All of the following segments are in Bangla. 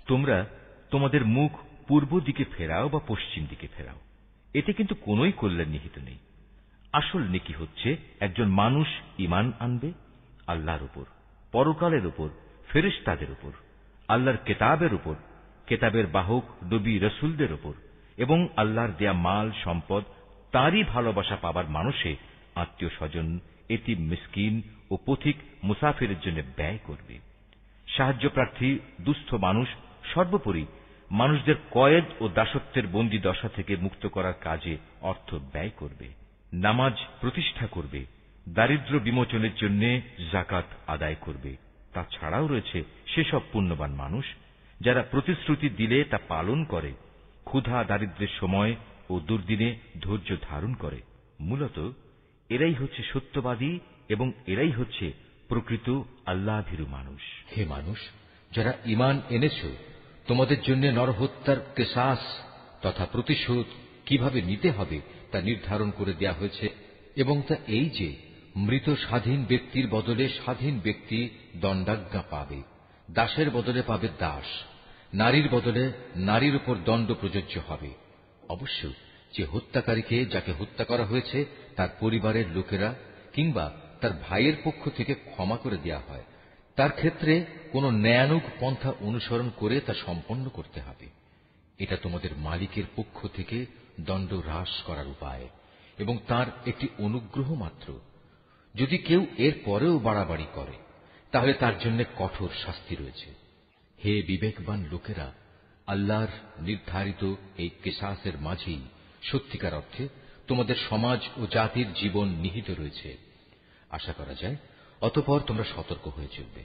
তোমরা তোমাদের মুখ পূর্ব দিকে ফেরাও বা পশ্চিম দিকে ফেরাও, এতে কিন্তু কোনোই কল্যাণ নিহিত নেই। আসল নেকি হচ্ছে একজন মানুষ ঈমান আনবে আল্লাহর উপর, পরকালের উপর, ফেরেশতাদের উপর, আল্লাহর কেতাবের উপর, কেতাবের বাহক নবী রাসূলদের উপর, এবং আল্লাহর দেয়া মাল সম্পদ তারই ভালোবাসা পাবার মানুষে আত্মীয় স্বজন, এতিম মিসকিন ও পথিক মুসাফিরের জন্য ব্যয় করবে। সাহায্য প্রার্থী দুস্থ মানুষ, সর্বোপরি মানুষদের কয়েদ ও দাসত্বের বন্দী দশা থেকে মুক্ত করার কাজে অর্থ ব্যয় করবে। নামাজ প্রতিষ্ঠা করবে, দারিদ্র বিমোচনের জন্য যাকাত আদায় করবে। তাছাড়াও রয়েছে সেসব পুণ্যবান মানুষ যারা প্রতিশ্রুতি দিলে তা পালন করে, ক্ষুধা দারিদ্রের সময় ও দুর্দিনে ধৈর্য ধারণ করে। মূলত এরাই হচ্ছে সত্যবাদী এবং এরাই হচ্ছে প্রকৃত আল্লাহভীরু মানুষ। হে মানুষ, যারা ঈমান এনেছ, তোমাদের জন্য নরহত্যার কিসাস তথা প্রতিশোধ কিভাবে নিতে হবে তা নির্ধারণ করে দেয়া হয়েছে, এবং তা এই যে মৃত স্বাধীন ব্যক্তির বদলে স্বাধীন ব্যক্তি দণ্ডাজ্ঞা পাবে, দাসের বদলে পাবে দাস, নারীর বদলে নারীর উপর দণ্ড প্রযোজ্য হবে। অবশ্য যে হত্যাকারীকে, যাকে হত্যা করা হয়েছে, তার পরিবারের লোকেরা কিংবা তার ভাইয়ের পক্ষ থেকে ক্ষমা করে দেয়া হয়, তার ক্ষেত্রে কোন ন্যায়ানুগ পন্থা অনুসরণ করে তা সম্পন্ন করতে হবে। এটা তোমাদের মালিকের পক্ষ থেকে দণ্ড হ্রাস করার উপায় এবং তার একটি অনুগ্রহ মাত্র। যদি কেউ এর পরেও বাড়াবাড়ি করে তাহলে তার জন্য কঠোর শাস্তি রয়েছে। হে বিবেকবান লোকেরা, আল্লাহর নির্ধারিত এই কিসাসের মাঝেই সত্যিকার অর্থে তোমাদের সমাজ ও জাতির জীবন নিহিত রয়েছে। আশা করা যায় অতঃপর তোমরা সতর্ক হয়ে চলবে।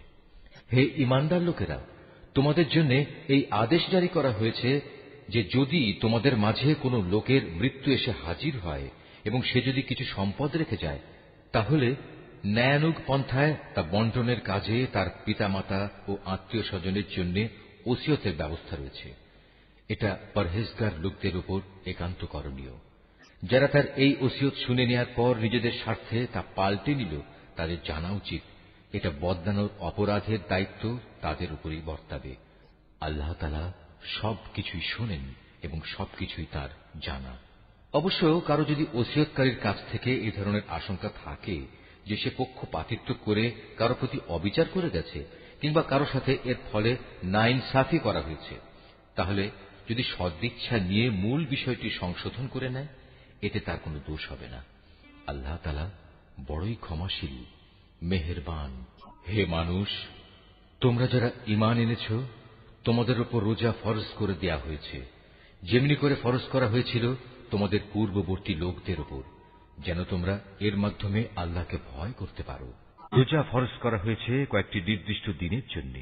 হে ঈমানদার লোকেরা, তোমাদের জন্য এই আদেশ জারি করা হয়েছে যে যদি তোমাদের মাঝে কোনো লোকের মৃত্যু এসে হাজির হয় এবং সে যদি কিছু সম্পদ রেখে যায়, তাহলে ন্যায়ানুগ পন্থায় তা বন্টনের কাজে তার পিতামাতা ও আত্মীয় স্বজনের জন্য ওসিয়তের ব্যবস্থা রয়েছে। এটা পরহেজগার লোকদের উপর একান্ত করণীয়। যারা তার এই ওসিয়ত শুনে নেওয়ার পর নিজেদের স্বার্থে তা পাল্টে নিল, তাদের জানা উচিত এটা বদলানোর অপরাধের দায়িত্ব তাদের উপরই বর্তাবে। আল্লাহ তাআলা সবকিছুই শোনেন এবং সবকিছুই তার জানা। অবশ্য কারো যদি ওসিয়তকারীর কাছ থেকে এ ধরনের আশঙ্কা থাকে যে সে পক্ষপাতিত্ব করে কারো প্রতি অবিচার করে গেছে কিংবা কারো সাথে এর ফলে নাইনসাফি করা হয়েছে, তাহলে যদি সদিচ্ছা নিয়ে মূল বিষয়টি সংশোধন করে নেয়, এতে তার কোনো দোষ হবে না। আল্লাহ তাআলা বড়ই ক্ষমাশীল, মেহেরবান। হে মানুষ, তোমরা যারা ঈমান এনেছ, তোমাদের উপর রোজা ফরজ করে দেয়া হয়েছে, যেমনি করে ফরজ করা হয়েছিল তোমাদের পূর্ববর্তী লোকদের উপর, যেন তোমরা এর মাধ্যমে আল্লাহকে ভয় করতে পারো। রোজা ফরজ করা হয়েছে কয়েকটি নির্দিষ্ট দিনের জন্য।